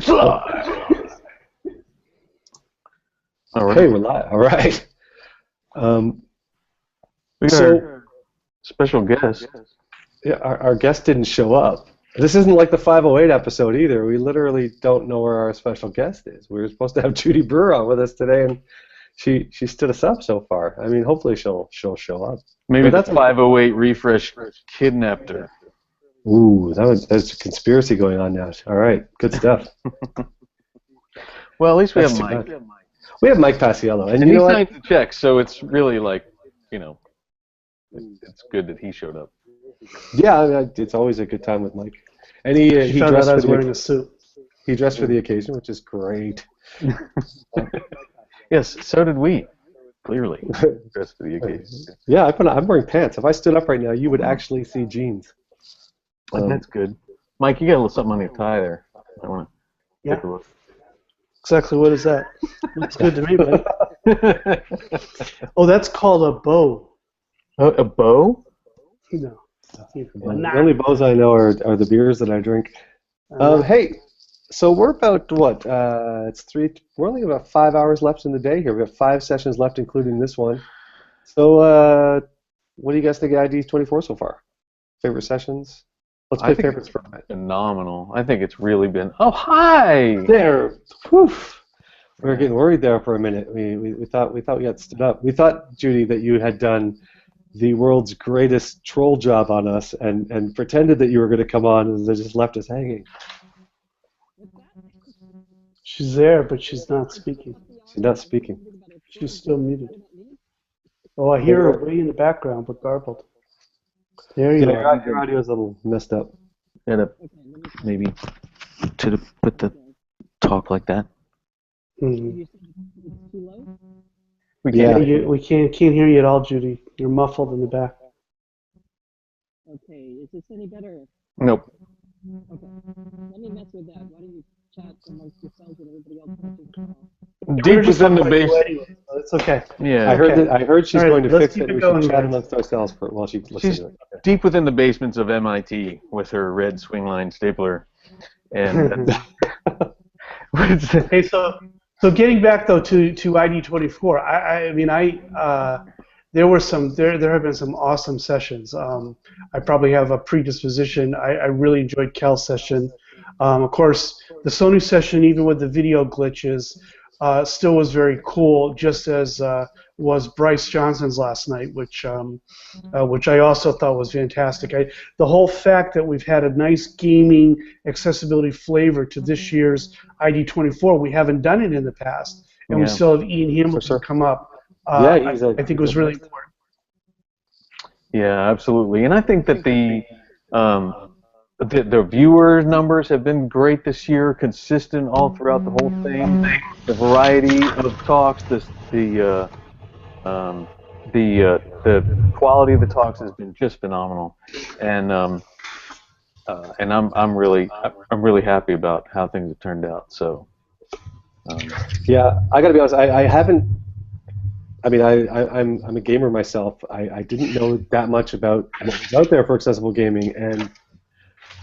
All right. Hey, we're live. All right. We got our special guest. Yeah, our guest didn't show up. This isn't like the 508 episode either. We literally don't know where our special guest is. We were supposed to have Judy Brewer on with us today, and she stood us up so far. I mean, hopefully she'll show up. Maybe that's 508 refresh kidnapped her. Ooh, there's a conspiracy going on now. All right, good stuff. Well, at least we have Mike. We have Mike Paciello, and he signed the check, so it's really like, it's good that he showed up. Yeah, it's always a good time with Mike. And he dressed for wearing a suit. He dressed for the occasion, which is great. Yes, so did we. Clearly, dressed for the occasion. Yeah, I'm wearing pants. If I stood up right now, you would actually see jeans. That's good. Mike, you got a little something on your tie there. I want to take a look. Exactly. What is that? Looks good to me, buddy. Oh, that's called a bow. A bow? No. The only bows I know are the beers that I drink. Hey, so we're about what? We're only about 5 hours left in the day here. We have 5 sessions left, including this one. So, what do you guys think of ID24 so far? Favorite sessions? Let's play favorites for a minute. Phenomenal. I think it's really been. Oh, hi! There. Whew. We were getting worried there for a minute. We thought we had stood up. We thought, Judy, that you had done the world's greatest troll job on us and pretended that you were going to come on and they just left us hanging. She's there, but she's not speaking. She's not speaking. She's still muted. Oh, I hear her way in the background, but garbled. There you are. Your audio is a little messed up. Maybe to put the talk like that. Mm-hmm. We can't hear you at all, Judy. You're muffled in the back. Okay, is this any better? Nope. Okay, let me mess with that. Why don't you chat amongst yourselves and everybody else? Deep within the basement. Anyway, so it's okay. Yeah. I heard she's going to fix it. We should chat guys. amongst ourselves while she listens to it. Okay. Deep within the basements of MIT with her red swingline stapler. And Hey, so getting back though to ID24, there have been some awesome sessions. I probably have a predisposition. I really enjoyed Cal's session. Of course, the Sony session, even with the video glitches, still was very cool, just as was Bryce Johnson's last night, which I also thought was fantastic. The whole fact that we've had a nice gaming accessibility flavor to this year's ID24, we haven't done it in the past, and we still have Ian Hamilton come up. I think it was really important. Yeah, absolutely, and I think that the viewer numbers have been great this year, consistent all throughout the whole thing. The variety of talks, the quality of the talks has been just phenomenal, and I'm really happy about how things have turned out. So. Yeah, I got to be honest. I haven't. I mean, I'm a gamer myself. I didn't know that much about what was out there for accessible gaming, and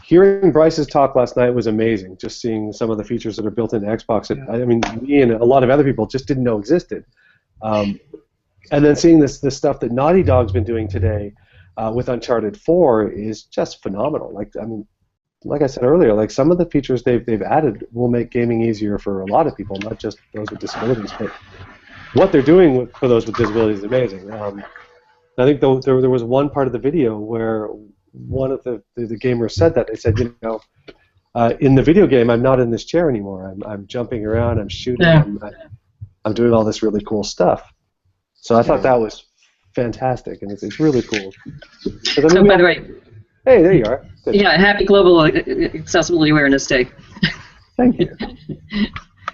hearing Bryce's talk last night was amazing. Just seeing some of the features that are built into Xbox. I mean, me and a lot of other people just didn't know existed. And then seeing this stuff that Naughty Dog's been doing today with Uncharted 4 is just phenomenal. Like I said earlier, like some of the features they've added will make gaming easier for a lot of people, not just those with disabilities. But what they're doing for those with disabilities is amazing. I think there was one part of the video where one of the gamers said that. They said, in the video game, I'm not in this chair anymore. I'm jumping around, I'm shooting, I'm doing all this really cool stuff. So I thought that was fantastic, and it's really cool. So, by the way, hey, there you are. Good. Yeah, happy Global Accessibility Awareness Day. Thank you.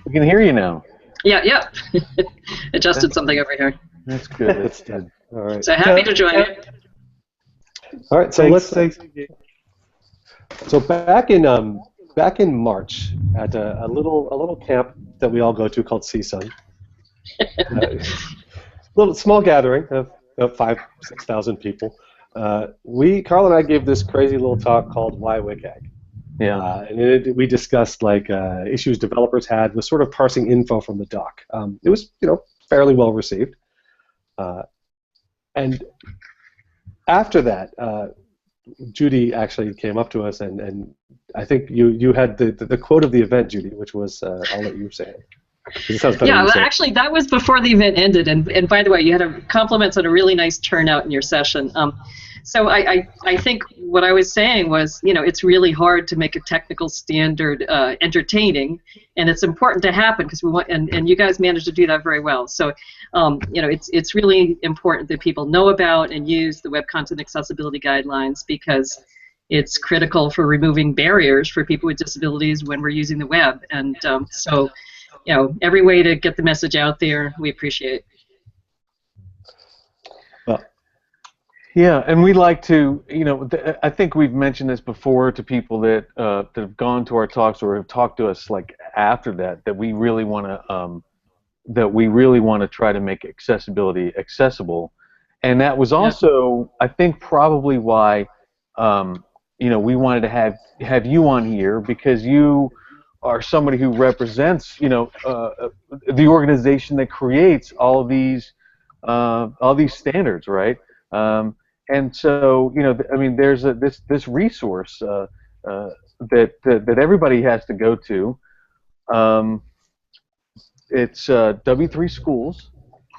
We can hear you now. Yeah. Adjusted something over here. That's good. That's good. All right. So happy to join you. All right. So So back in March at a little camp that we all go to called CSUN. Little small gathering of 5,000-6,000 people. Karl and I gave this crazy little talk called Why WCAG. Yeah. And we discussed like issues developers had with sort of parsing info from the doc. It was, fairly well received. And after that, Judy actually came up to us, and I think you had the quote of the event, Judy, which was, I'll let you say it. It sounds better Yeah, when you well, say it. actually, that was before the event ended. And by the way, you had compliments on a really nice turnout in your session. So I think what I was saying was, it's really hard to make a technical standard entertaining, and it's important to happen because we want, and you guys managed to do that very well. So, it's really important that people know about and use the Web Content Accessibility Guidelines because it's critical for removing barriers for people with disabilities when we're using the web. And so, every way to get the message out there, we appreciate. Well, Yeah, and we like to, I think we've mentioned this before to people that that have gone to our talks or have talked to us like after that we really want to try to make accessibility accessible, and that was also, I think, probably why we wanted to have you on here, because you are somebody who represents the organization that creates all these standards, right? And so, I mean, there's this resource that everybody has to go to. It's W3 Schools,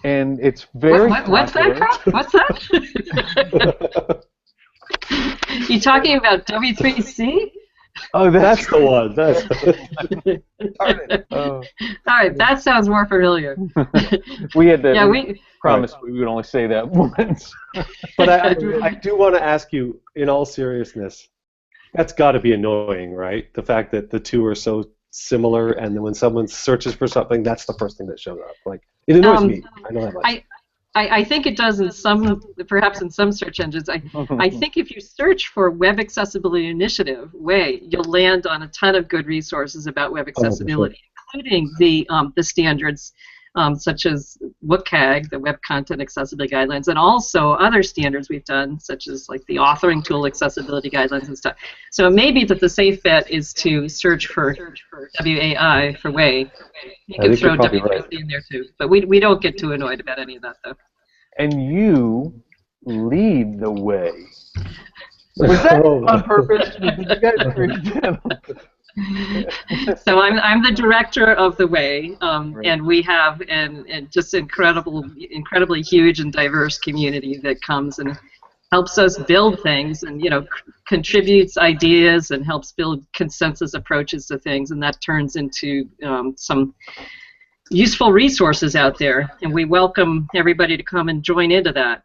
and it's very What's that, Karl? What's that? You talking about W3C? Oh, that's the one. That's oh. All right, that sounds more familiar. We had to. Yeah, we promised we would only say that once. But I do want to ask you, in all seriousness, that's got to be annoying, right? The fact that the two are so similar, and then when someone searches for something, that's the first thing that shows up. Like, it annoys me. I know that much. I think it does in some, perhaps in some search engines. I think if you search for Web Accessibility Initiative, you'll land on a ton of good resources about web accessibility, including the standards such as WCAG, the Web Content Accessibility Guidelines, and also other standards we've done, such as like the authoring tool accessibility guidelines and stuff. So it may be that the safe bet is to search for WAI for WAY. You can throw W3C in there too, but we don't get too annoyed about any of that though. And you lead the way. Was that on purpose? Did you guys create that? So I'm the director of the WAY, and we have and just incredibly huge and diverse community that comes and helps us build things, and contributes ideas and helps build consensus approaches to things, and that turns into some useful resources out there, and we welcome everybody to come and join into that.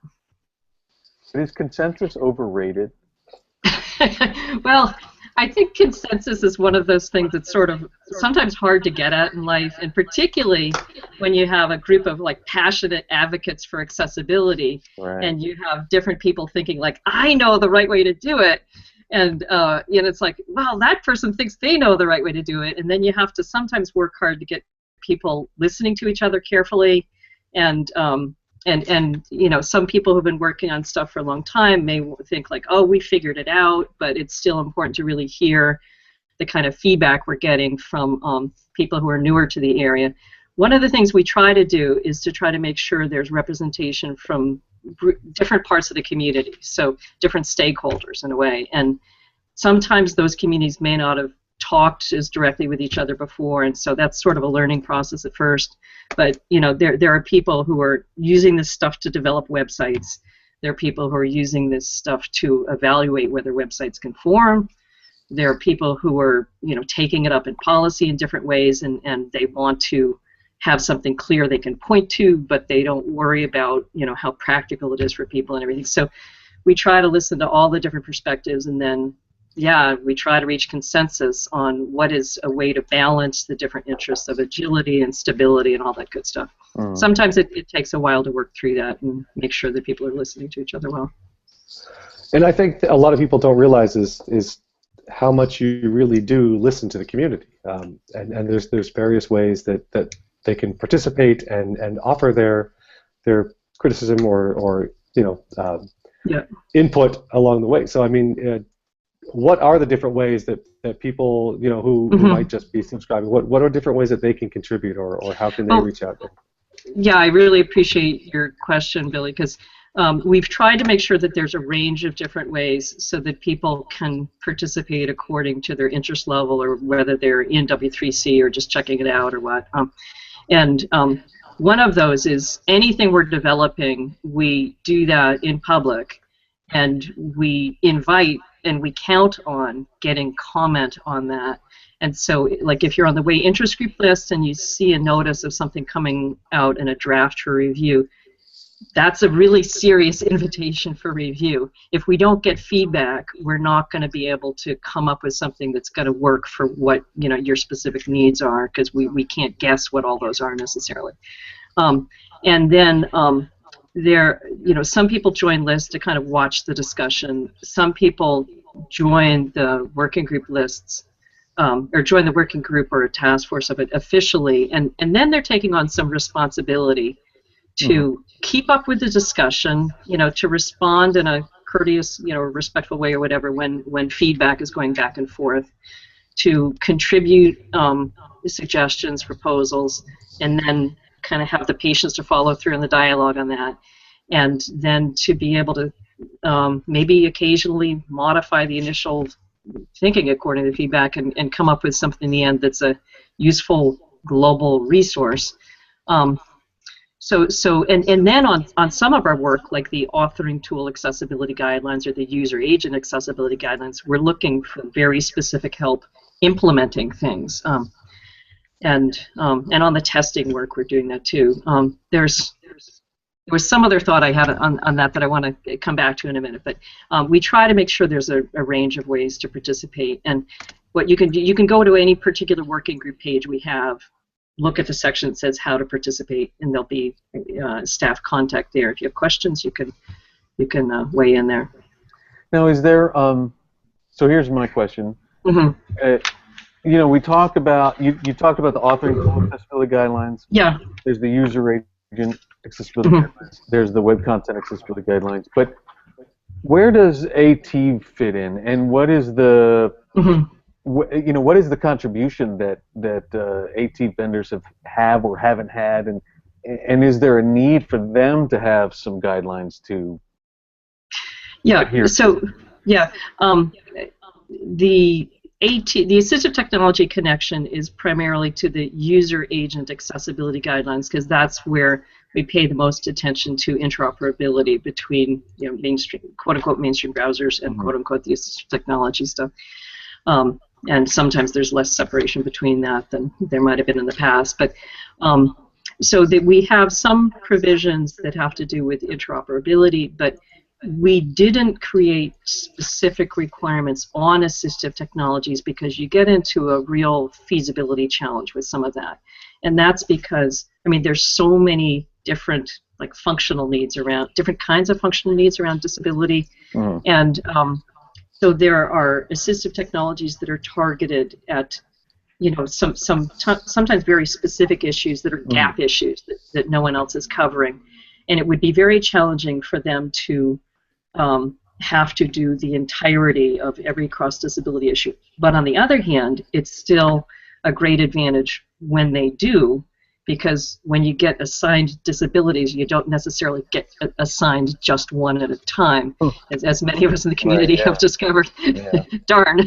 Is consensus overrated? Well, I think consensus is one of those things that's sort of sometimes hard to get at in life, and particularly when you have a group of like passionate advocates for accessibility, and you have different people thinking like, I know the right way to do it, and it's like, well, that person thinks they know the right way to do it, and then you have to sometimes work hard to get people listening to each other carefully, and some people who've been working on stuff for a long time may think like, oh, we figured it out, but it's still important to really hear the kind of feedback we're getting from people who are newer to the area. One of the things we try to do is to try to make sure there's representation from different parts of the community, so different stakeholders in a way, and sometimes those communities may not have talked as directly with each other before, and so that's sort of a learning process at first. But there are people who are using this stuff to develop websites. There are people who are using this stuff to evaluate whether websites conform. There are people who are taking it up in policy in different ways, and they want to have something clear they can point to, but they don't worry about how practical it is for people and everything. So we try to listen to all the different perspectives, and then we try to reach consensus on what is a way to balance the different interests of agility and stability and all that good stuff. Sometimes it takes a while to work through that and make sure that people are listening to each other well. And I think a lot of people don't realize is how much you really do listen to the community. And there's various ways that they can participate and offer their criticism or input along the way. So I mean, what are the different ways that people, who might just be subscribing, what are different ways that they can contribute, or how can they reach out there? Yeah, I really appreciate your question, Billy, because we've tried to make sure that there's a range of different ways so that people can participate according to their interest level, or whether they're in W3C or just checking it out or what. One of those is anything we're developing, we do that in public, and we invite and we count on getting comment on that. And so, like, if you're on the Way interest group list and you see a notice of something coming out in a draft for review, that's a really serious invitation for review. If we don't get feedback, we're not going to be able to come up with something that's going to work for what your specific needs are, because we can't guess what all those are necessarily. And then some people join lists to kind of watch the discussion. Some people join the working group lists, or join the working group or a task force of it officially, and then they're taking on some responsibility to keep up with the discussion, to respond in a courteous, respectful way or whatever when feedback is going back and forth, to contribute suggestions, proposals, and then kind of have the patience to follow through in the dialogue on that, and then to be able to maybe occasionally modify the initial thinking according to feedback and come up with something in the end that's a useful global resource. And then on some of our work, like the authoring tool accessibility guidelines or the user agent accessibility guidelines, we're looking for very specific help implementing things. And on the testing work, we're doing that too. There was some other thought I had on that I want to come back to in a minute, but we try to make sure there's a range of ways to participate. And what you can do, you can go to any particular working group page we have, look at the section that says how to participate, and there'll be staff contact there. If you have questions, you can weigh in there. Now, is there? So here's my question. We talk about you talked about the authoring tool accessibility guidelines. Yeah. There's the user agent accessibility guidelines. There's the web content accessibility guidelines. But where does AT fit in, and what is the what is the contribution that AT vendors have or haven't had, and is there a need for them to have some guidelines to adhere to? The assistive technology connection is primarily to the user agent accessibility guidelines, because that's where we pay the most attention to interoperability between mainstream, quote unquote, mainstream browsers and quote unquote the assistive technology stuff. And sometimes there's less separation between that than there might have been in the past. But so that we have some provisions that have to do with interoperability, but we didn't create specific requirements on assistive technologies, because you get into a real feasibility challenge with some of that. And that's because, there's so many different functional needs around, different kinds of functional needs around disability. And so there are assistive technologies that are targeted at, sometimes very specific issues that are gap issues that no one else is covering. And it would be very challenging for them to have to do the entirety of every cross-disability issue. But on the other hand, it's still a great advantage when they do, because when you get assigned disabilities, you don't necessarily get assigned just one at a time, as many of us in the community have discovered. Darn.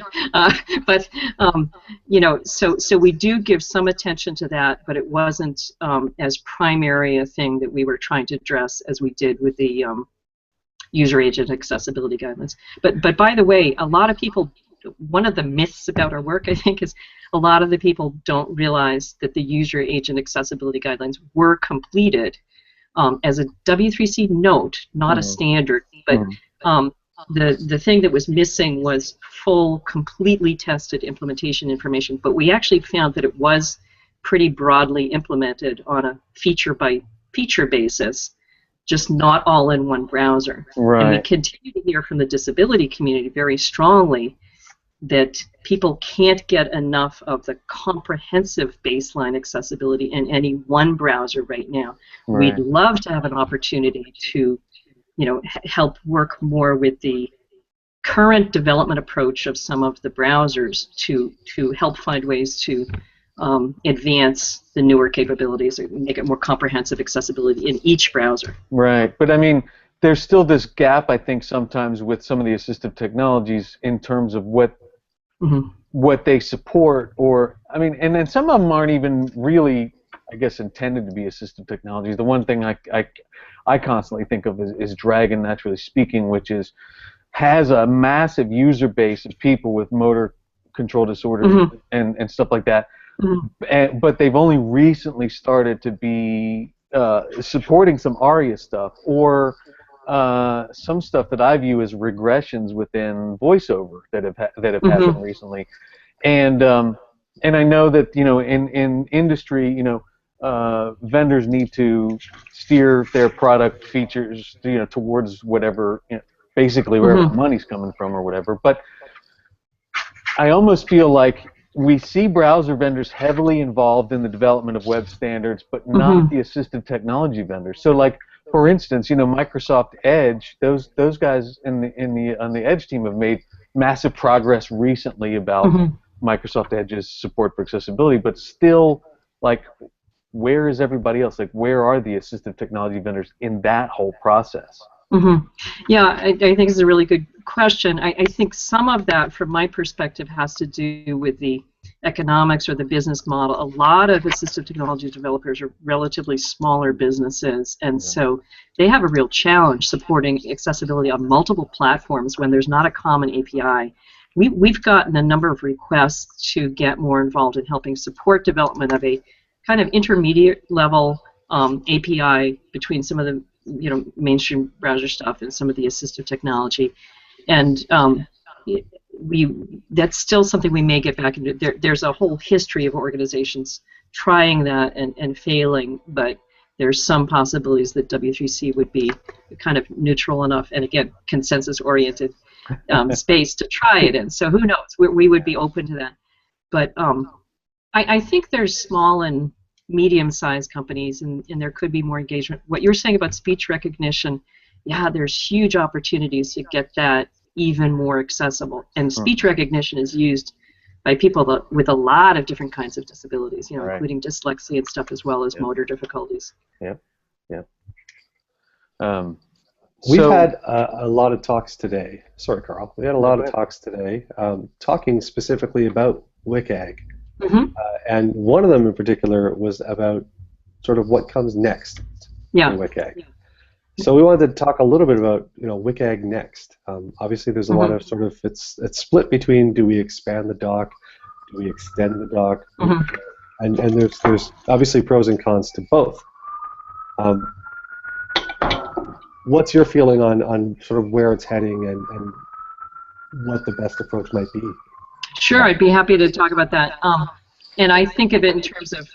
So we do give some attention to that, but it wasn't as primary a thing that we were trying to address as we did with the user agent accessibility guidelines. But by the way, a lot of people, one of the myths about our work, I think, is a lot of the people don't realize that the user agent accessibility guidelines were completed as a W3C note, not a standard. But the thing that was missing was full, completely tested implementation information. But we actually found that it was pretty broadly implemented on a feature-by-feature basis, just not all in one browser. Right. And we continue to hear from the disability community very strongly that people can't get enough of the comprehensive baseline accessibility in any one browser right now. Right. We'd love to have an opportunity to, help work more with the current development approach of some of the browsers to help find ways to advance the newer capabilities, or make it more comprehensive accessibility in each browser. Right, but I mean, there's still this gap, I think, sometimes with some of the assistive technologies in terms of what they support, or I mean, and then some of them aren't even really, I guess, intended to be assistive technologies. The one thing I constantly think of is Dragon, naturally speaking, which has a massive user base of people with motor control disorders and stuff like that. But they've only recently started to be supporting some ARIA stuff, or some stuff that I view as regressions within VoiceOver that have happened recently. And I know that, you know, in industry, you know, vendors need to steer their product features, you know, towards whatever, you know, basically wherever the money's coming from or whatever. But I almost feel like we see browser vendors heavily involved in the development of web standards, but not the assistive technology vendors. So, like, for instance, you know, Microsoft Edge, those guys on the Edge team have made massive progress recently about Microsoft Edge's support for accessibility, but still, like, where is everybody else? Like, where are the assistive technology vendors in that whole process? Yeah, I think it's a really good question. I think some of that, from my perspective, has to do with the economics or the business model. A lot of assistive technology developers are relatively smaller businesses, and so they have a real challenge supporting accessibility on multiple platforms when there's not a common API. We've gotten a number of requests to get more involved in helping support development of a kind of intermediate level API between some of the, you know, mainstream browser stuff and some of the assistive technology, and that's still something we may get back into. There's a whole history of organizations trying that and failing, but there's some possibilities that W3C would be kind of neutral enough, and again, consensus-oriented space to try it in. So who knows? We would be open to that. But I think there's small and medium-sized companies, and there could be more engagement. What you're saying about speech recognition, yeah, there's huge opportunities to get that even more accessible. And speech recognition is used by people with a lot of different kinds of disabilities, you know, including dyslexia and stuff, as well as motor difficulties. We've had a lot of talks today. Sorry, Karl. We had a lot of talks today talking specifically about WCAG. And one of them in particular was about sort of what comes next in WCAG. So we wanted to talk a little bit about, you know, WCAG next. Obviously, there's a lot of sort of it's split between, do we expand the doc, do we extend the doc, and there's obviously pros and cons to both. What's your feeling on sort of where it's heading and what the best approach might be? Sure, I'd be happy to talk about that. And I think of it in terms of,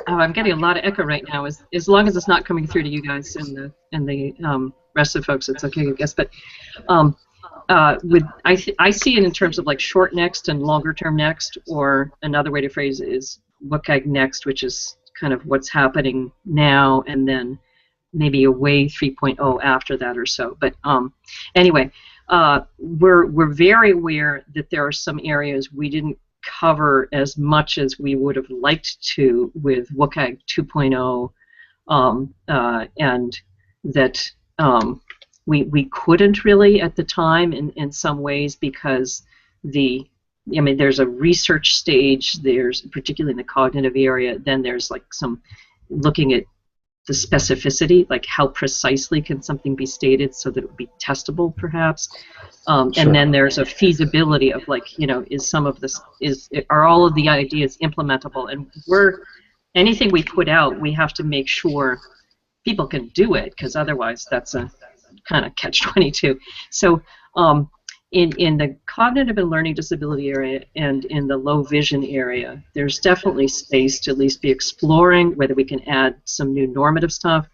I'm getting a lot of echo right now. As long as it's not coming through to you guys and the rest of the folks, it's okay, I guess. But I see it in terms of like short next and longer term next, or another way to phrase it is WCAG next, which is kind of what's happening now, and then maybe a way 3.0 after that or so. But anyway. We're very aware that there are some areas we didn't cover as much as we would have liked to with WCAG 2.0, and that we couldn't really at the time in some ways, because there's a research stage, there's particularly in the cognitive area, then there's like some looking at the specificity, like how precisely can something be stated so that it would be testable, perhaps, and then there's a feasibility of, like, you know, are all of the ideas implementable, and anything we put out, we have to make sure people can do it, because otherwise that's a kind of catch-22. So in the cognitive and learning disability area and in the low vision area, there's definitely space to at least be exploring whether we can add some new normative stuff.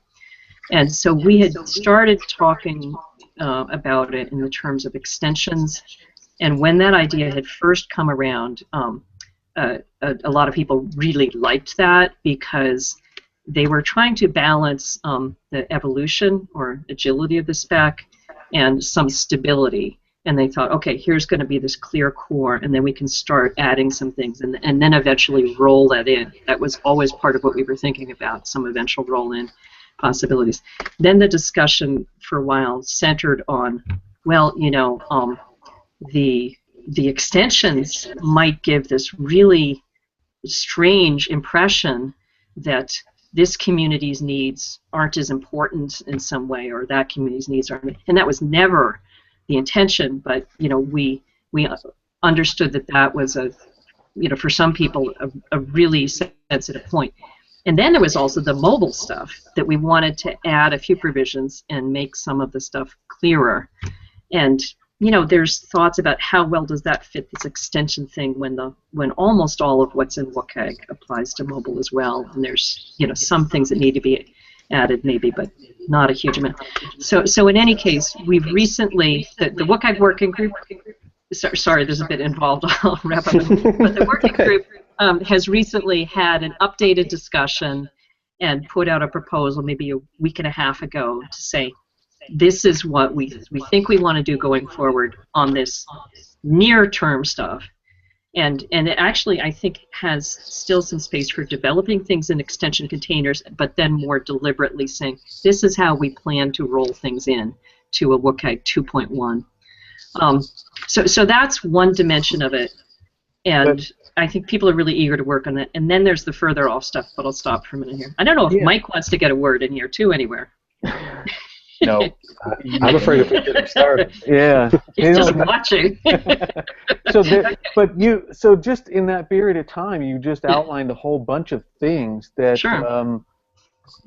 And so we had started talking about it in the terms of extensions. And when that idea had first come around, a lot of people really liked that, because they were trying to balance the evolution or agility of the spec and some stability. and they thought, okay, here's going to be this clear core, and then we can start adding some things, and then eventually roll that in. That was always part of what we were thinking about, some eventual roll-in possibilities. Then the discussion for a while centered on, well, the extensions might give this really strange impression that this community's needs aren't as important in some way, or that community's needs aren't, and that was never the intention. But we understood that was for some people a really sensitive point. And then there was also the mobile stuff that we wanted to add a few provisions and make some of the stuff clearer. And there's thoughts about how well does that fit this extension thing when almost all of what's in WCAG applies to mobile as well. And there's some things that need to be added maybe, but not a huge amount. So in any case, we've recently the WCAG working group. Sorry, there's a bit involved. I'll wrap up. But the working group has recently had an updated discussion and put out a proposal maybe a week and a half ago to say, this is what we think we want to do going forward on this near-term stuff. And it actually, I think, has still some space for developing things in extension containers, but then more deliberately saying, this is how we plan to roll things in to a WCAG 2.1. So that's one dimension of it. And I think people are really eager to work on that. And then there's the further off stuff, but I'll stop for a minute here. I don't know if Mike wants to get a word in here, too, anywhere. No, I'm afraid if we get him started. Yeah, he's just watching. So just in that period of time, you just outlined a whole bunch of things that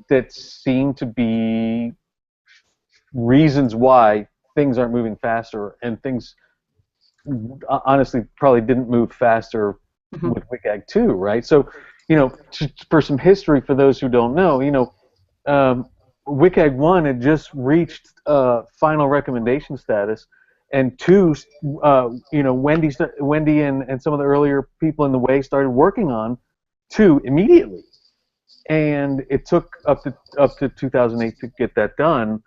that seem to be reasons why things aren't moving faster, and things honestly probably didn't move faster with WCAG 2, right? So, for some history for those who don't know, WCAG 1 had just reached final recommendation status, and 2, Wendy and some of the earlier people in the way started working on 2 immediately, and it took up to 2008 to get that done.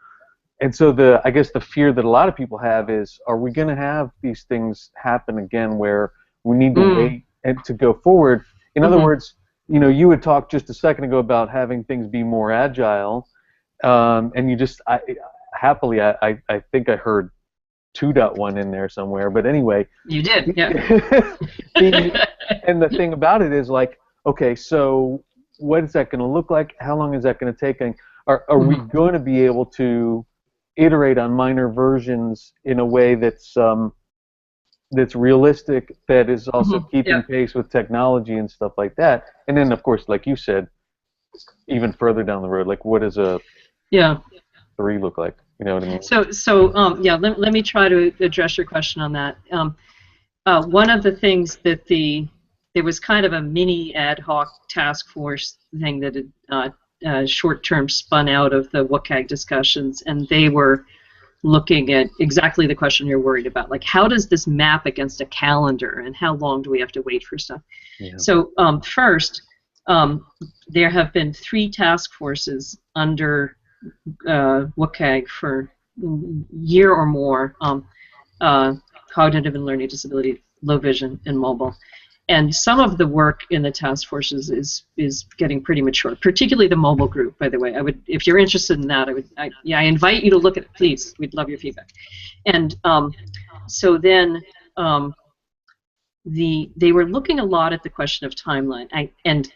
And so I guess the fear that a lot of people have is, are we going to have these things happen again where we need to wait and to go forward? In other words, you had talked just a second ago about having things be more agile. And you just, I think I heard 2.1 in there somewhere, but anyway. You did, yeah. And the thing about it is, like, okay, so what is that going to look like? How long is that going to take? And are we going to be able to iterate on minor versions in a way that's realistic, that is also keeping pace with technology and stuff like that? And then, of course, like you said, even further down the road, like, what does a 3 look like? You know what I mean? So let me try to address your question on that. One of the things that there was kind of a mini ad hoc task force thing that had short-term spun out of the WCAG discussions, and they were looking at exactly the question you're worried about, like, how does this map against a calendar, and how long do we have to wait for stuff? Yeah. So first, there have been 3 task forces under WCAG for a year or more, cognitive and learning disability, low vision, and mobile. And some of the work in the task forces is getting pretty mature, particularly the mobile group, by the way. If you're interested in that, I invite you to look at it, please. We'd love your feedback. And so then they were looking a lot at the question of timeline. And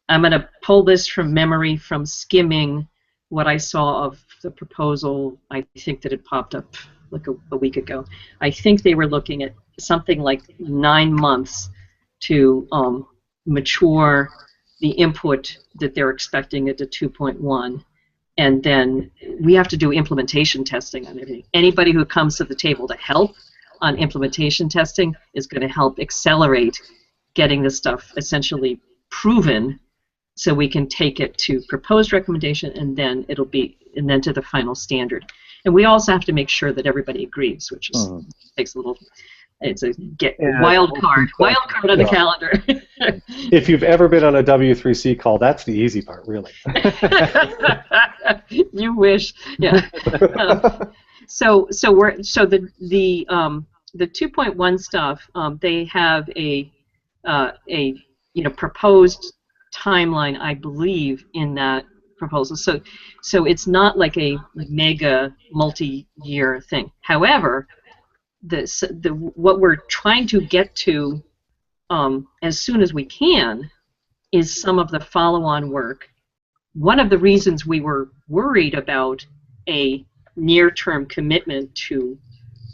I'm going to pull this from memory from skimming what I saw of the proposal, I think that had popped up like a week ago. I think they were looking at something like 9 months to mature the input that they're expecting at the 2.1, and then we have to do implementation testing on everything. Anybody who comes to the table to help on implementation testing is going to help accelerate getting this stuff essentially proven, so we can take it to proposed recommendation, and then to the final standard. And we also have to make sure that everybody agrees, which is takes a little. It's a wild card on the calendar. If you've ever been on a W3C call, that's the easy part, really. You wish, yeah. The 2.1 stuff, they have a proposed timeline, I believe, in that proposal. So it's not like a mega multi-year thing. However, what we're trying to get to as soon as we can is some of the follow-on work. One of the reasons we were worried about a near-term commitment to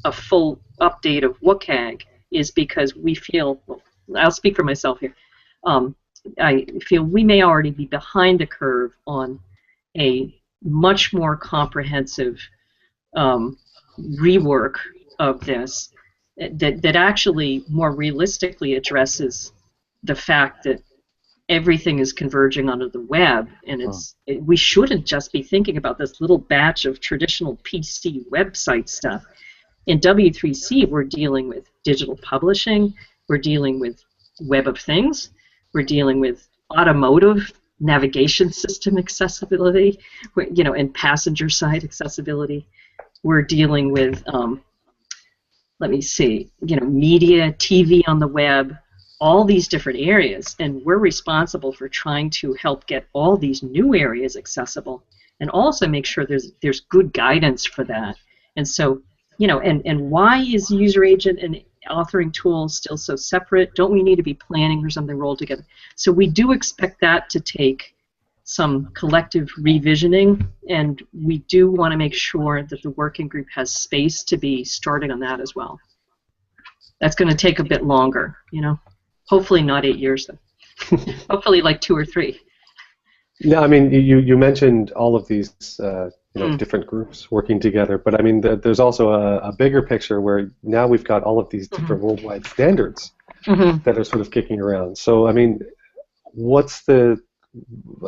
a full update of WCAG is because we feel, well, I'll speak for myself here, I feel we may already be behind the curve on a much more comprehensive rework of this that actually more realistically addresses the fact that everything is converging onto the web, and we shouldn't just be thinking about this little batch of traditional PC website stuff. In W3C, we're dealing with digital publishing, we're dealing with Web of Things, we're dealing with automotive navigation system accessibility, and passenger side accessibility. We're dealing with, media, TV on the web, all these different areas, and we're responsible for trying to help get all these new areas accessible, and also make sure there's good guidance for that. And so, and why is user agent and authoring tools still so separate? Don't we need to be planning for something rolled together? So we do expect that to take some collective revisioning, and we do want to make sure that the working group has space to be starting on that as well. That's going to take a bit longer, Hopefully not 8 years, though. Hopefully like 2 or 3. Yeah, I mean, you mentioned all of these different groups working together, but I mean, there's also a bigger picture where now we've got all of these different worldwide standards that are sort of kicking around. So, I mean,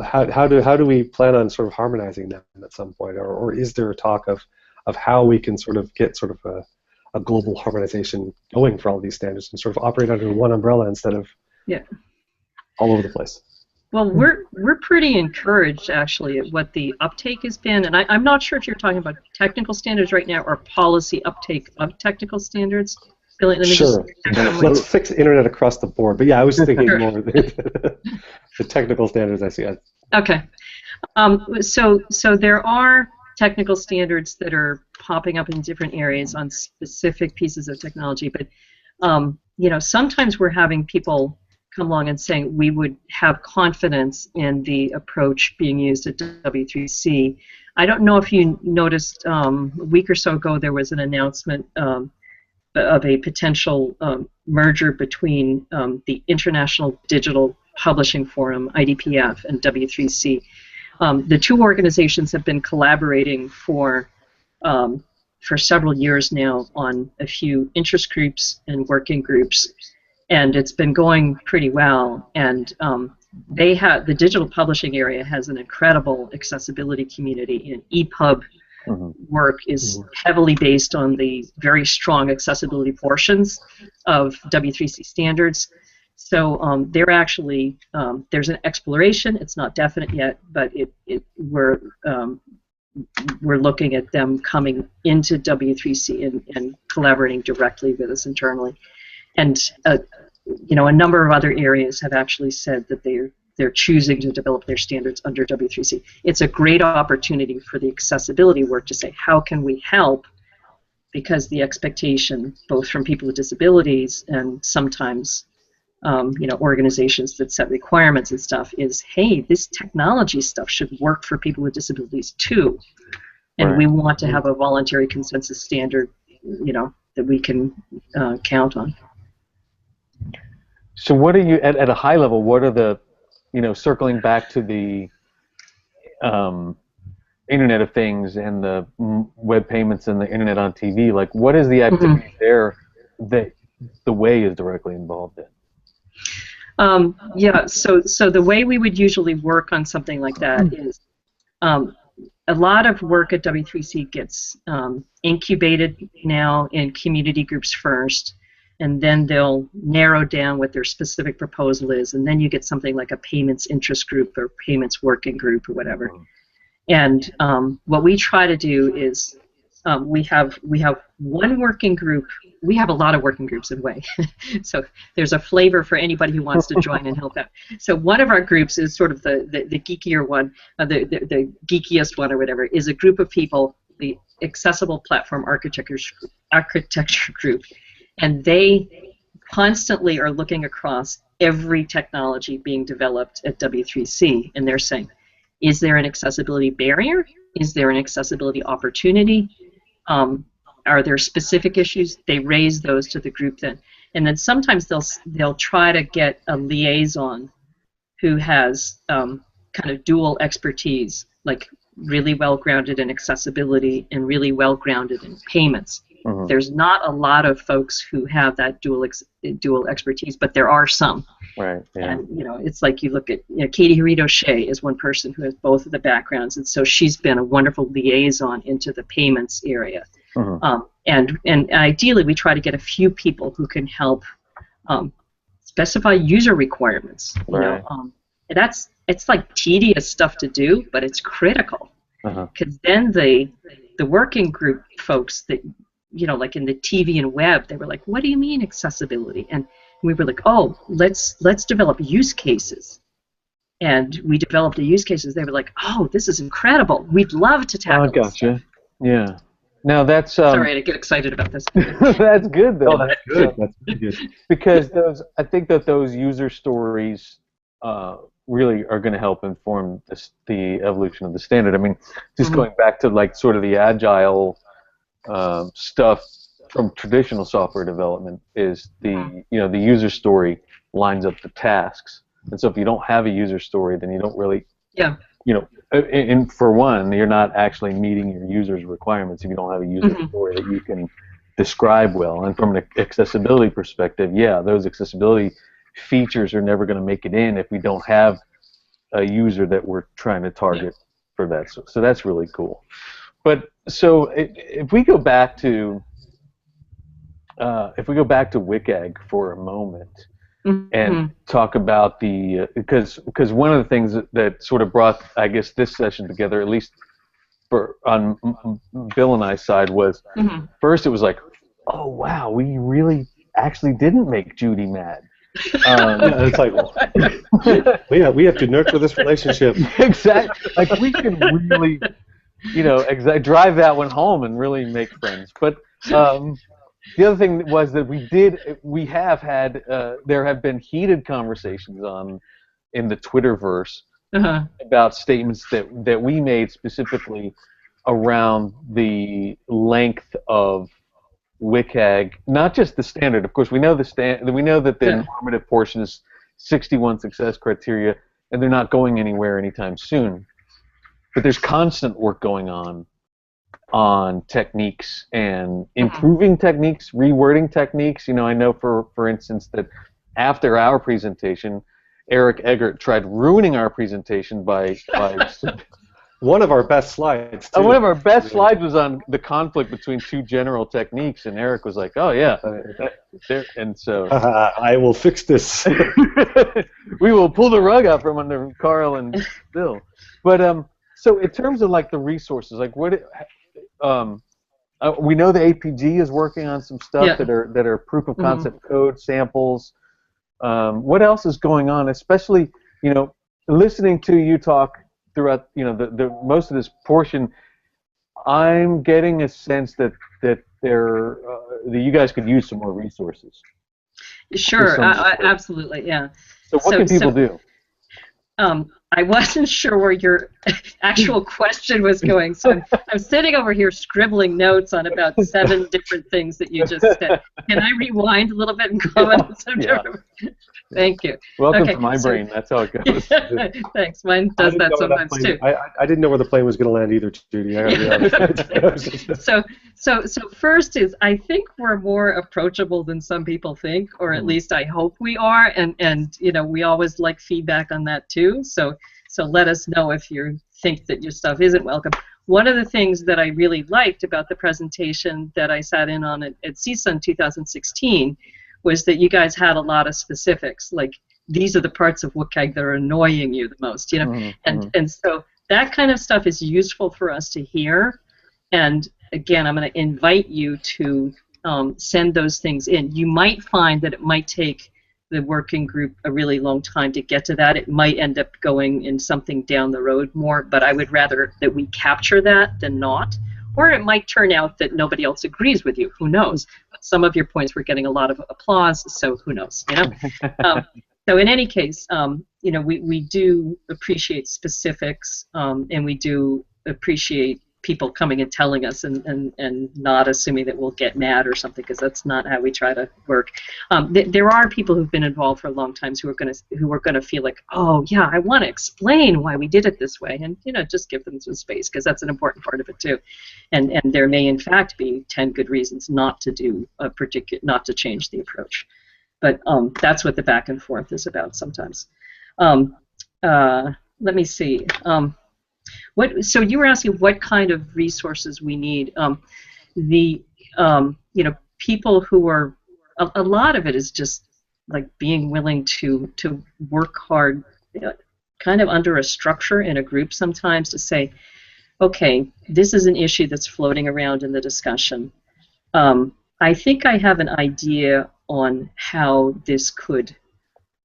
how do we plan on sort of harmonizing them at some point, or is there a talk of how we can sort of get sort of a global harmonization going for all these standards and sort of operate under one umbrella instead of all over the place? Well, we're pretty encouraged, actually, at what the uptake has been, and I'm not sure if you're talking about technical standards right now or policy uptake of technical standards. Billy, let me sure. Let's fix internet across the board. But yeah, I was thinking more the technical standards I see. Okay. So there are technical standards that are popping up in different areas on specific pieces of technology, but sometimes we're having people come along and saying we would have confidence in the approach being used at W3C. I don't know if you noticed a week or so ago there was an announcement of a potential merger between the International Digital Publishing Forum, IDPF, and W3C. The two organizations have been collaborating for several years now on a few interest groups and working groups, and it's been going pretty well. And the digital publishing area has an incredible accessibility community, and EPUB work is heavily based on the very strong accessibility portions of W3C standards. So they're actually, there's an exploration. It's not definite yet, but we're looking at them coming into W3C and collaborating directly with us internally. And a number of other areas have actually said that they're choosing to develop their standards under W3C. It's a great opportunity for the accessibility work to say, how can we help? Because the expectation, both from people with disabilities and sometimes organizations that set requirements and stuff, is, hey, this technology stuff should work for people with disabilities too. And we want to have a voluntary consensus standard, that we can count on. So what are you, at a high level, what are the, circling back to the Internet of Things and the web payments and the Internet on TV, like what is the activity there that the way is directly involved in? So the way we would usually work on something like that is a lot of work at W3C gets incubated now in community groups first, and then they'll narrow down what their specific proposal is, and then you get something like a payments interest group or payments working group or whatever. And what we try to do is we have one working group. We have a lot of working groups in WAY, so there's a flavor for anybody who wants to join and help out. So one of our groups is sort of the geekier one, the geekiest one or whatever, is a group of people, the Accessible Platform Architecture Group, and they constantly are looking across every technology being developed at W3C, and they're saying, is there an accessibility barrier? Is there an accessibility opportunity? Are there specific issues? They raise those to the group then, and then sometimes they'll try to get a liaison who has kind of dual expertise, like really well grounded in accessibility and really well grounded in payments. Mm-hmm. There's not a lot of folks who have that dual expertise, but there are some. Right. Yeah. And it's like you look at Katie Harito Shea is one person who has both of the backgrounds, and so she's been a wonderful liaison into the payments area. Mm-hmm. And ideally, we try to get a few people who can help specify user requirements. Right. It's like tedious stuff to do, but it's critical, because then the working group folks that like in the TV and web, they were like, what do you mean accessibility? And we were like, oh, let's develop use cases. And we developed the use cases. They were like, oh, this is incredible. We'd love to tackle this. Gotcha. Yeah. Now that's sorry to get excited about this. That's good though. Oh, that's good. That's really good. Because I think that those user stories really are going to help inform the evolution of the standard. I mean, just going back to like sort of the agile stuff from traditional software development is the the user story lines up the tasks, and so if you don't have a user story, then you don't really and for one, you're not actually meeting your users' requirements if you don't have a user story that you can describe well. And from an accessibility perspective, those accessibility features are never going to make it in if we don't have a user that we're trying to target for that. So that's really cool. But so if we go back to WCAG for a moment and talk about because one of the things that sort of brought, I guess, this session together, at least on Bill and I's side, was first it was like, oh wow, we really actually didn't make Judy mad. It's like, we have to nurture this relationship. Exactly. Like we can really, drive that one home and really make friends. But the other thing was that we have had, there have been heated conversations in the Twitterverse about statements that we made specifically around the length of WCAG, not just the standard. Of course, we know we know that the normative portion is 61 success criteria, and they're not going anywhere anytime soon. But there's constant work going on techniques and improving techniques, rewording techniques. I know for instance that after our presentation, Eric Eggert tried ruining our presentation by one of our best slides. Too. One of our best slides was on the conflict between two general techniques, and Eric was like, "Oh yeah," and so I will fix this. We will pull the rug out from under Karl and Bill. But so in terms of like the resources, like what, we know the APG is working on some stuff that are proof of concept code samples. What else is going on? Especially listening to you talk throughout the most of this portion, I'm getting a sense that that you guys could use some more resources. Sure, absolutely, yeah. So what can people do? I wasn't sure where your actual question was going, so I'm sitting over here scribbling notes on about 7 different things that you just said. Can I rewind a little bit and comment on some different? Thank you. Welcome to my brain. That's how it goes. Thanks. Mine does that sometimes too. I didn't know where the plane was going to land either, Judy. So first is, I think we're more approachable than some people think, or at least I hope we are, and we always like feedback on that too. So let us know if you think that your stuff isn't welcome. One of the things that I really liked about the presentation that I sat in on at CSUN 2016 was that you guys had a lot of specifics, like these are the parts of WCAG that are annoying you the most, and so that kind of stuff is useful for us to hear, and again, I'm going to invite you to send those things in. You might find that it might take the working group a really long time to get to that. It might end up going in something down the road more, but I would rather that we capture that than not. Or it might turn out that nobody else agrees with you. Who knows? But some of your points were getting a lot of applause, so who knows? You know. So in any case, you know, we do appreciate specifics, and we do appreciate people coming and telling us, and not assuming that we'll get mad or something, because that's not how we try to work. There are people who've been involved for a long time who are gonna feel like, oh yeah, I want to explain why we did it this way, and you know, just give them some space, because that's an important part of it too. And there may in fact be 10 good reasons not to do not to change the approach. But that's what the back and forth is about sometimes. Let me see. So you were asking what kind of resources we need. You know, people who are a lot of it is just like being willing to work hard, kind of under a structure in a group sometimes, to say, okay, this is an issue that's floating around in the discussion. I think I have an idea on how this could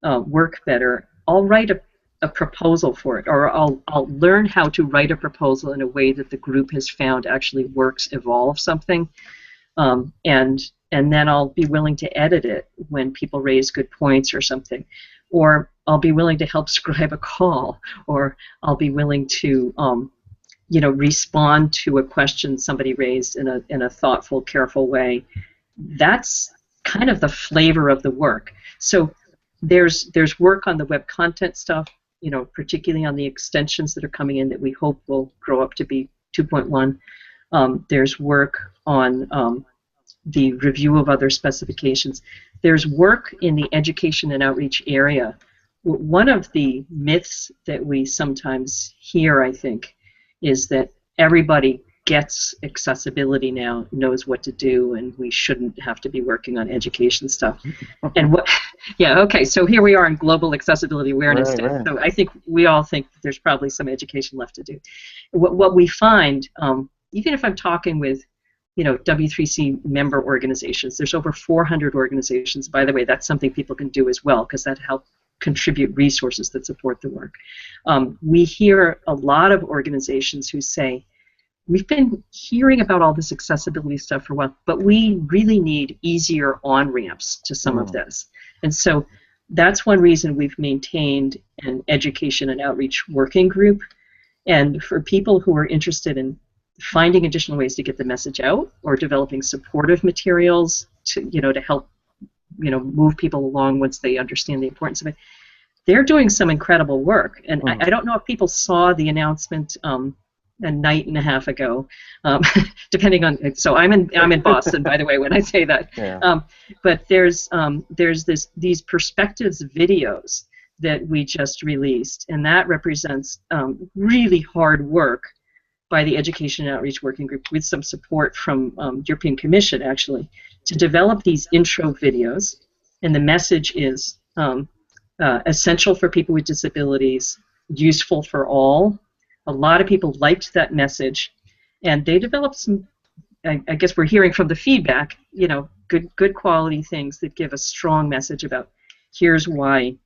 work better. I'll write a proposal for it, or I'll learn how to write a proposal in a way that the group has found actually works, evolve something, and then I'll be willing to edit it when people raise good points or something, or I'll be willing to help scribe a call, or I'll be willing to you know, respond to a question somebody raised in a thoughtful, careful way. That's kind of the flavor of the work. So there's work on the web content stuff, you know, particularly on the extensions that are coming in that we hope will grow up to be 2.1. There's work on the review of other specifications. There's work in the education and outreach area. One of the myths that we sometimes hear, I think, is that everybody gets accessibility now, knows what to do, and we shouldn't have to be working on education stuff. And what? Yeah, okay. So here we are in global accessibility awareness day. Right. So I think we all think that there's probably some education left to do. What we find, even if I'm talking with, you know, W3C member organizations, there's over 400 organizations. By the way, that's something people can do as well, because that helps contribute resources that support the work. We hear a lot of organizations who say, we've been hearing about all this accessibility stuff for a while, but we really need easier on-ramps to some of this. And so that's one reason we've maintained an education and outreach working group. And for people who are interested in finding additional ways to get the message out, or developing supportive materials to, you know, to help, you know, move people along once they understand the importance of it, they're doing some incredible work. And I don't know if people saw the announcement a night and a half ago, depending on. So I'm in Boston, by the way, when I say that. Yeah. But there's these perspectives videos that we just released, and that represents really hard work by the Education and Outreach Working Group, with some support from European Commission, actually, to develop these intro videos. And the message is essential for people with disabilities, useful for all. A lot of people liked that message, and they developed some, I guess we're hearing from the feedback, you know, good quality things that give a strong message about, here's why,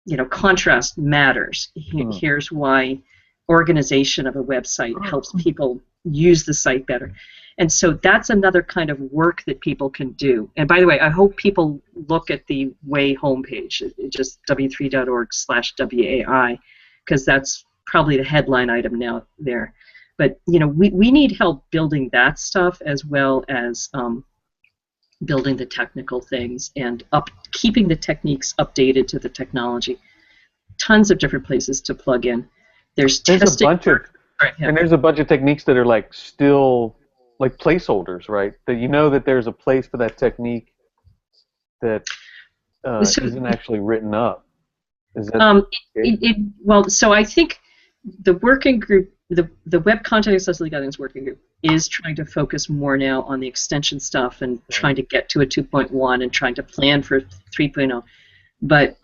you know, contrast matters. Here's why organization of a website helps people use the site better. And so that's another kind of work that people can do. And by the way, I hope people look at the WAI homepage, just w3.org/WAI, because that's probably the headline item now there. But you know, we need help building that stuff, as well as building the technical things and keeping the techniques updated to the technology. Tons of different places to plug in. There's testing. And there's a bunch of techniques that are like still like placeholders, right? That you know that there's a place for that technique that isn't actually written up. Is that well, so I think the working group, the Web Content Accessibility Guidelines Working Group, is trying to focus more now on the extension stuff and trying to get to a 2.1 and trying to plan for 3.0. But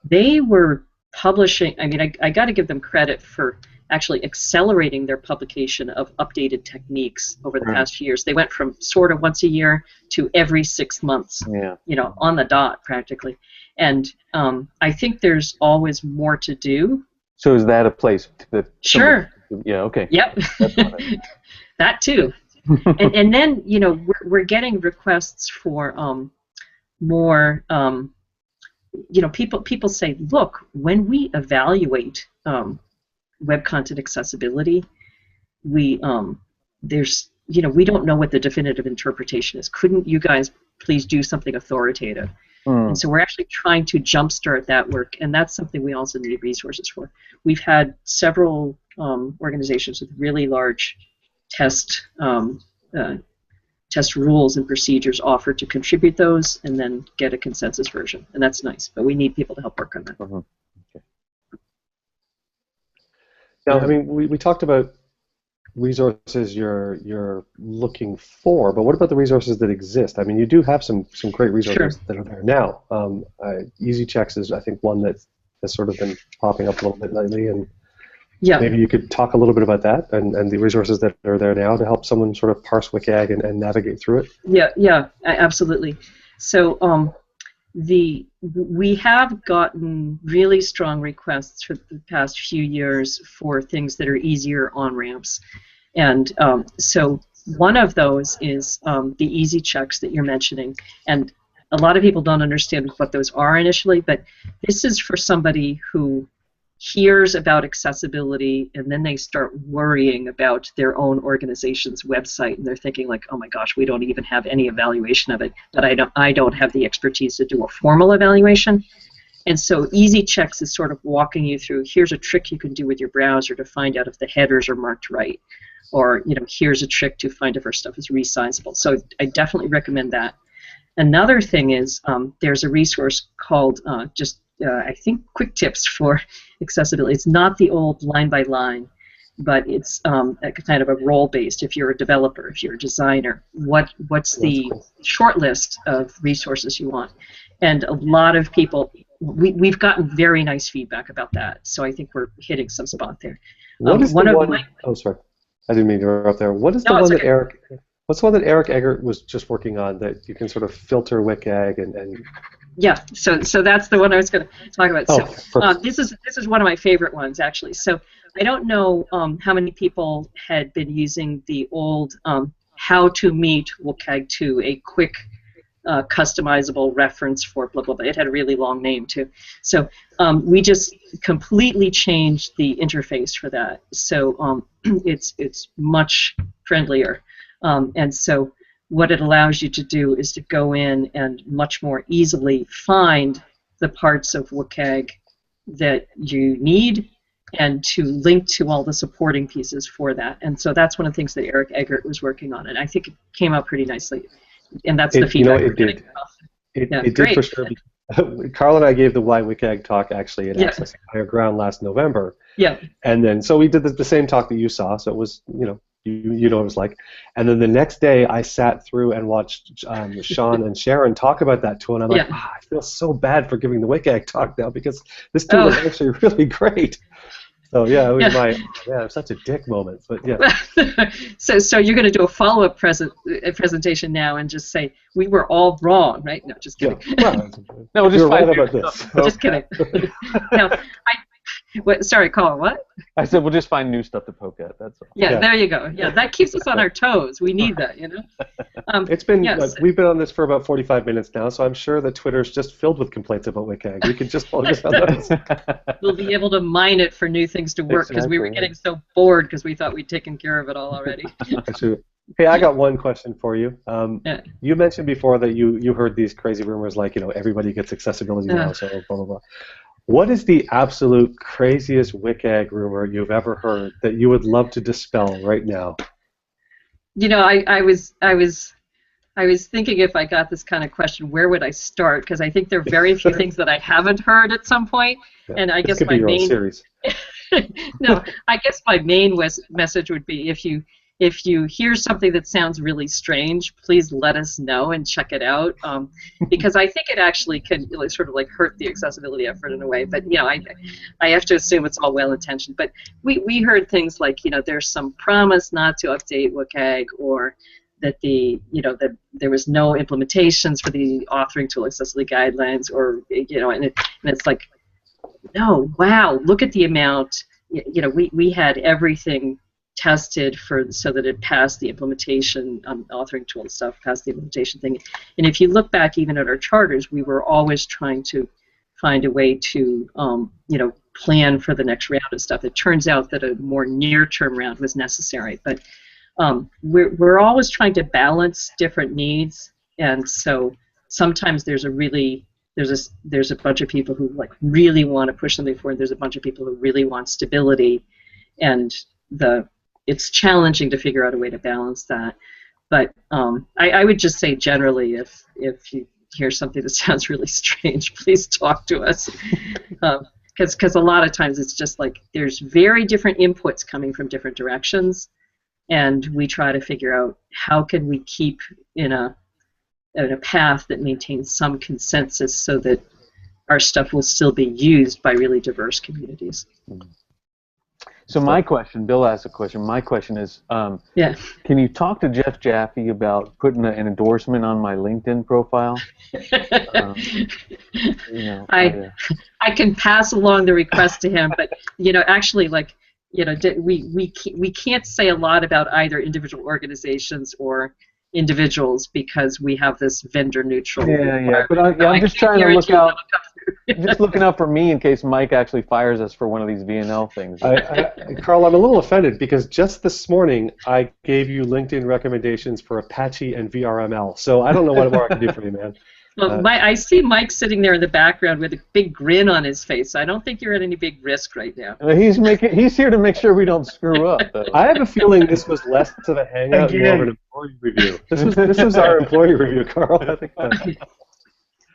they were publishing, I mean, I got to give them credit for actually accelerating their publication of updated techniques over the past few years. They went from sort of once a year to every 6 months, you know, on the dot practically. And I think there's always more to do. So is that a place that? Sure. Yeah. Okay. Yep. That too. and then, you know, we're getting requests for more. You know, people say, look, when we evaluate web content accessibility, we there's, you know, we don't know what the definitive interpretation is. Couldn't you guys please do something authoritative? And so we're actually trying to jumpstart that work, and that's something we also need resources for. We've had several organizations with really large test rules and procedures offered to contribute those and then get a consensus version, and that's nice, but we need people to help work on that. Okay. Now, I mean, we talked about resources you're looking for, but what about the resources that exist? I mean, you do have some great resources that are there now. EasyChecks is, I think, one that has sort of been popping up a little bit lately, and maybe you could talk a little bit about that and the resources that are there now to help someone sort of parse WCAG and navigate through it. Yeah, absolutely. So we have gotten really strong requests for the past few years for things that are easier on-ramps. And so one of those is the EasyChecks that you're mentioning. And a lot of people don't understand what those are initially, but this is for somebody who hears about accessibility and then they start worrying about their own organization's website, and they're thinking like, oh my gosh, we don't even have any evaluation of it, but I don't have the expertise to do a formal evaluation. And so EasyChecks is sort of walking you through, here's a trick you can do with your browser to find out if the headers are marked right, or, you know, here's a trick to find if our stuff is resizable. So I definitely recommend that. Another thing is there's a resource called I think Quick Tips for Accessibility. It's not the old line by line, but it's a kind of a role-based. If you're a developer, if you're a designer, what's the short list of resources you want? And a lot of people, we've gotten very nice feedback about that. So I think we're hitting some spot there. What is oh, sorry, I didn't mean to interrupt there. What is the one that Eric? What's the one that Eric Eggert was just working on that you can sort of filter WCAG and Yeah, so that's the one I was going to talk about. Oh, so this is one of my favorite ones, actually. So I don't know how many people had been using the old how to meet WCAG 2, a quick customizable reference for blah, blah, blah. It had a really long name, too. So we just completely changed the interface for that. So it's much friendlier. And so what it allows you to do is to go in and much more easily find the parts of WCAG that you need and to link to all the supporting pieces for that. And so that's one of the things that Eric Eggert was working on, and I think it came out pretty nicely. And that's the feedback we're getting. It did for sure. Karl and I gave the Why WCAG talk actually at Accessing Higher Ground last November. Yeah. And then so we did the same talk that you saw, so it was, you know what it was like. And then the next day I sat through and watched Sean and Sharon talk about that tool, and I'm like, I feel so bad for giving the WCAG talk now because this tool is actually really great. So yeah, it was it was such a dick moment, but yeah. So you're going to do a follow-up presentation now and just say we were all wrong, right? No, just kidding. Yeah. No, we'll just fight about this. Just kidding. No, sorry, Karl, what? I said we'll just find new stuff to poke at. That's all. Yeah, there you go. Yeah, that keeps us on our toes. We need that, you know. It's been we've been on this for about 45 minutes now, so I'm sure that Twitter's just filled with complaints about WCAG. We can just focus on those. We'll be able to mine it for new things to work because we were getting so bored because we thought we'd taken care of it all already. Hey, I got one question for you. You mentioned before that you heard these crazy rumors like, you know, everybody gets accessibility now, so blah blah blah. What is the absolute craziest WCAG rumor you've ever heard that you would love to dispel right now? You know, I was thinking if I got this kind of question, where would I start? Because I think there are very few things that I haven't heard at some point, and I guess my main series. No, I guess my main message would be if if you hear something that sounds really strange, please let us know and check it out, because I think it actually can really sort of like hurt the accessibility effort in a way. But I have to assume it's all well intentioned. But we heard things like there's some promise not to update WCAG, or that that there was no implementations for the authoring tool accessibility guidelines, or and it's like, no, wow, look at the amount. We had everything tested so that it passed the implementation, authoring tool stuff, passed the implementation thing. And if you look back even at our charters, we were always trying to find a way to, plan for the next round of stuff. It turns out that a more near-term round was necessary, but we're always trying to balance different needs, and so sometimes there's a bunch of people who like really want to push something forward. There's a bunch of people who really want stability, and it's challenging to figure out a way to balance that. But I would just say generally, if you hear something that sounds really strange, please talk to us, because a lot of times it's just like there's very different inputs coming from different directions, and we try to figure out how can we keep in a path that maintains some consensus so that our stuff will still be used by really diverse communities. So my question, Bill asked a question. My question is, can you talk to Jeff Jaffe about putting an endorsement on my LinkedIn profile? I can pass along the request to him, but actually, like, we can't say a lot about either individual organizations or individuals because we have this vendor neutral. Yeah. But I'm just trying to look out. Just looking out for me in case Mike actually fires us for one of these VNL things. Karl, I'm a little offended because just this morning I gave you LinkedIn recommendations for Apache and VRML. So I don't know what more I can do for you, man. Well, I see Mike sitting there in the background with a big grin on his face. I don't think you're at any big risk right now. He's here to make sure we don't screw up. I have a feeling this was less of a hangout, more of an employee review. This was our employee review, Karl. I think.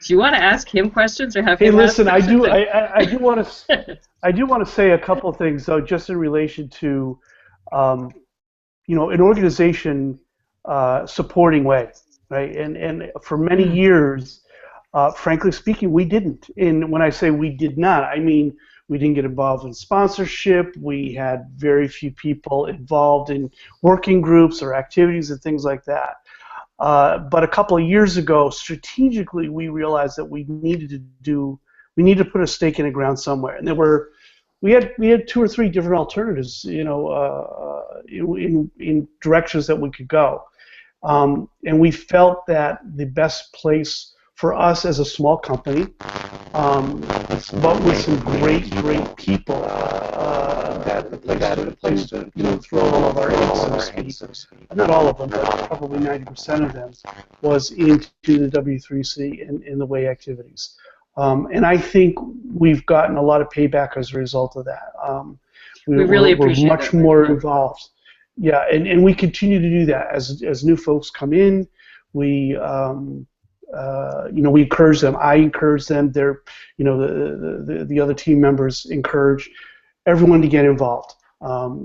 Do you want to ask him questions or have him? Hey, listen, I do want to say a couple of things though, just in relation to, an organization supporting way, right? And for many years, frankly speaking, we didn't. And when I say we did not, I mean we didn't get involved in sponsorship. We had very few people involved in working groups or activities and things like that. But a couple of years ago, strategically, we realized that we needed to put a stake in the ground somewhere, and we had 2 or 3 different alternatives, in directions that we could go, and we felt that the best place for us as a small company, but with some great people, that a place to throw all of our eggs, so to speak. Not all of them, but probably 90% of them was into the W3C and in the way activities. And I think we've gotten a lot of payback as a result of that. We really appreciate we're much more involved. Yeah, and we continue to do that as new folks come in. We we encourage them. I encourage them. They're, the other team members encourage everyone to get involved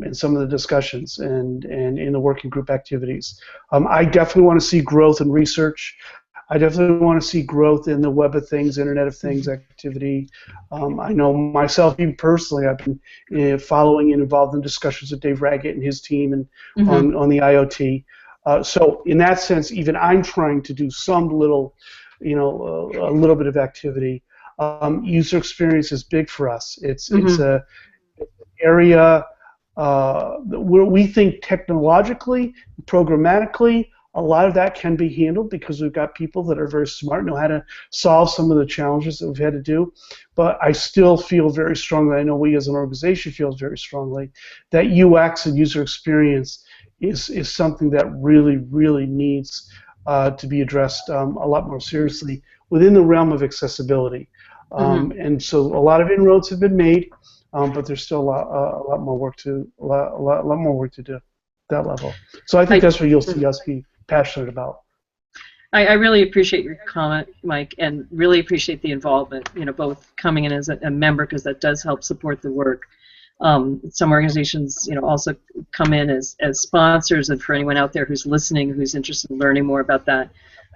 in some of the discussions and in the working group activities. I definitely want to see growth in research. I definitely want to see growth in the Web of Things, Internet of Things activity. I know myself, even personally, I've been following and involved in discussions with Dave Raggett and his team and on the IoT. So in that sense, even I'm trying to do some little, a little bit of activity. User experience is big for us. It's an area where we think technologically, programmatically, a lot of that can be handled because we've got people that are very smart, know how to solve some of the challenges that we've had to do. But I still feel very strongly, I know we as an organization feel very strongly, that UX and user experience is something that really, really needs to be addressed a lot more seriously within the realm of accessibility. And so a lot of inroads have been made, but there's still a lot more work to do at that level. So I think that's where you'll see us be passionate about. I really appreciate your comment, Mike, and really appreciate the involvement. Both coming in as a member because that does help support the work, Some organizations, also come in as sponsors, and for anyone out there who's listening, who's interested in learning more about that,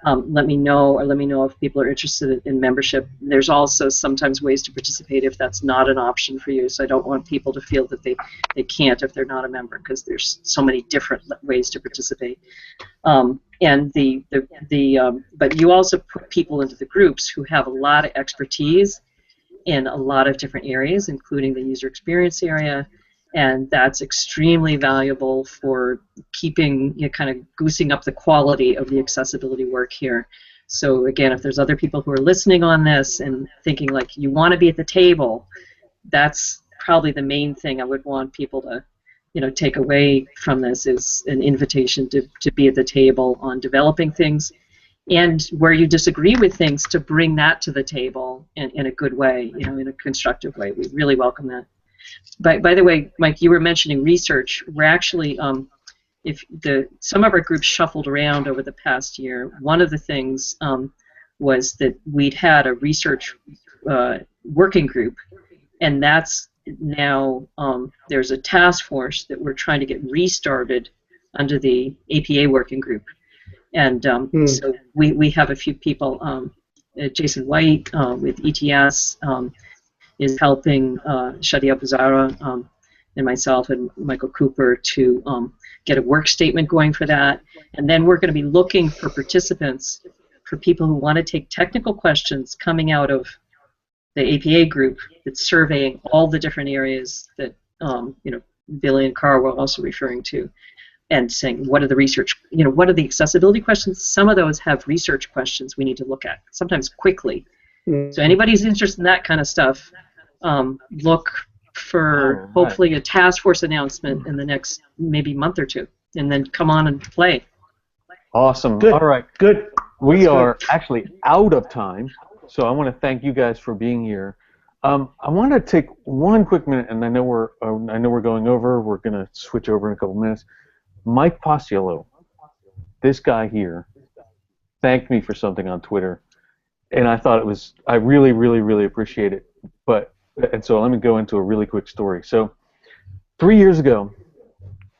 let me know, or let me know if people are interested in membership. There's also sometimes ways to participate if that's not an option for you, so I don't want people to feel that they can't if they're not a member, because there's so many different ways to participate. But you also put people into the groups who have a lot of expertise in a lot of different areas, including the user experience area, and that's extremely valuable for keeping, kind of goosing up the quality of the accessibility work here. So again, if there's other people who are listening on this and thinking like you want to be at the table, that's probably the main thing I would want people to take away from this, is an invitation to be at the table on developing things, and where you disagree with things, to bring that to the table in a good way, in a constructive way. We really welcome that. By the way, Mike, you were mentioning research. We're actually, some of our groups shuffled around over the past year. One of the things was that we'd had a research working group, and that's now, there's a task force that we're trying to get restarted under the APA working group. And so we have a few people. Jason White with ETS is helping Shadia Pizarro and myself and Michael Cooper to get a work statement going for that. And then we're going to be looking for participants, for people who want to take technical questions coming out of the APA group that's surveying all the different areas that Billy and Karl were also referring to, and saying, what are the research, what are the accessibility questions? Some of those have research questions we need to look at, sometimes quickly. So anybody who's interested in that kind of stuff, look for hopefully a task force announcement in the next maybe month or two, and then come on and play. Awesome. Good. All right. Good. We are actually out of time, so I want to thank you guys for being here. I want to take one quick minute, and I know we're going over. We're going to switch over in a couple minutes. Mike Paciello, this guy here, thanked me for something on Twitter, and I thought I really, really, really appreciate it. And so let me go into a really quick story. So 3 years ago,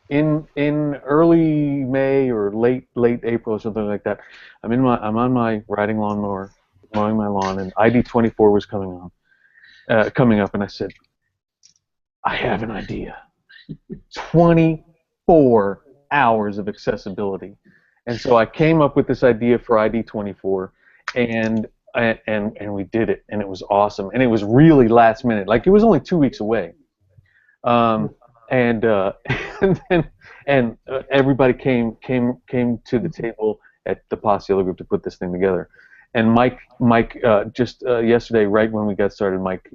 in early May or late April or something like that, I'm on my riding lawnmower, mowing my lawn, and ID24 was coming up, and I said, I have an idea. 24 hours of accessibility. And so I came up with this idea for ID24, and we did it, and it was awesome, and it was really last minute. Like, it was only 2 weeks away, and everybody came to the table at the Paciello group to put this thing together. And Mike just yesterday, right when we got started, Mike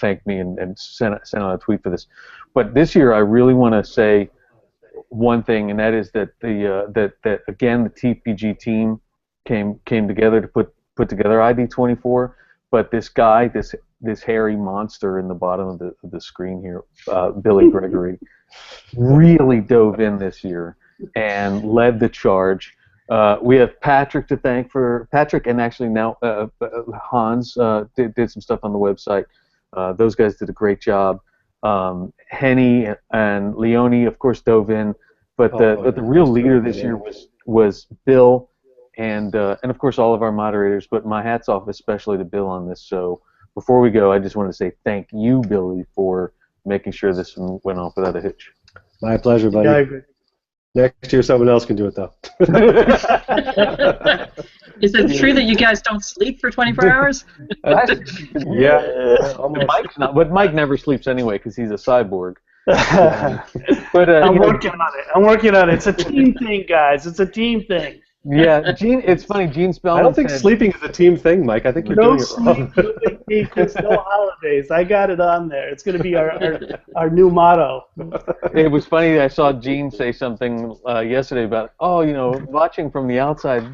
thanked me and sent out a tweet for this. But this year, I really want to say one thing, and that is that that again, the TPG team came together to put together ID24. But this guy, this hairy monster in the bottom of the screen here, Billy Gregory, really dove in this year and led the charge. We have Patrick to thank for Patrick, and actually now Hans did some stuff on the website. Those guys did a great job. Henny and Leone, of course, dove in, but the real leader this year was Bill, and of course all of our moderators. But my hat's off especially to Bill on this. So before we go, I just want to say thank you, Billy, for making sure this went off without a hitch. My pleasure, buddy. Yeah, I agree. Next year, someone else can do it, though. Is it true that you guys don't sleep for 24 hours? Yeah. Mike's not, but Mike never sleeps anyway because he's a cyborg. But I'm working on it. I'm working on it. It's a team thing, guys. It's a team thing. Yeah, Gene. It's funny. Gene Spellman. I don't think sleeping is a team thing, Mike. I think you're No doing it wrong. sleep, no vacations, no holidays. I got it on there. It's going to be our new motto. It was funny. I saw Gene say something yesterday about, watching from the outside.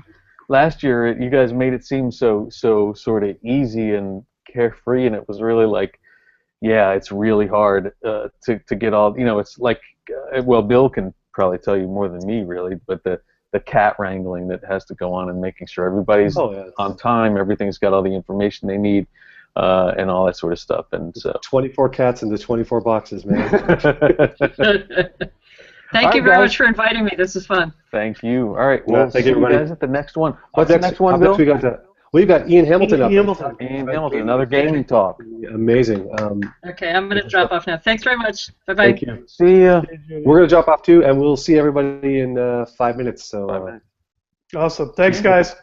Last year, you guys made it seem so sort of easy and carefree, and it was really like, yeah, it's really hard to get all. It's like, well, Bill can probably tell you more than me, really, but the cat wrangling that has to go on and making sure everybody's on time, everything's got all the information they need. and all that sort of stuff. And so 24 cats into 24 boxes, man. Thank you very much for inviting me. This is fun. Thank you. All right. Well, thank see you, you guys at the next one. What's the next one, up Bill? next we've got Ian Hamilton up. Ian Hamilton, another gaming talk. Amazing. Okay, I'm going to drop off now. Thanks very much. Bye-bye. Thank you. See ya. We're going to drop off too, and we'll see everybody in 5 minutes. So. 5 minutes. Awesome. Thanks, guys.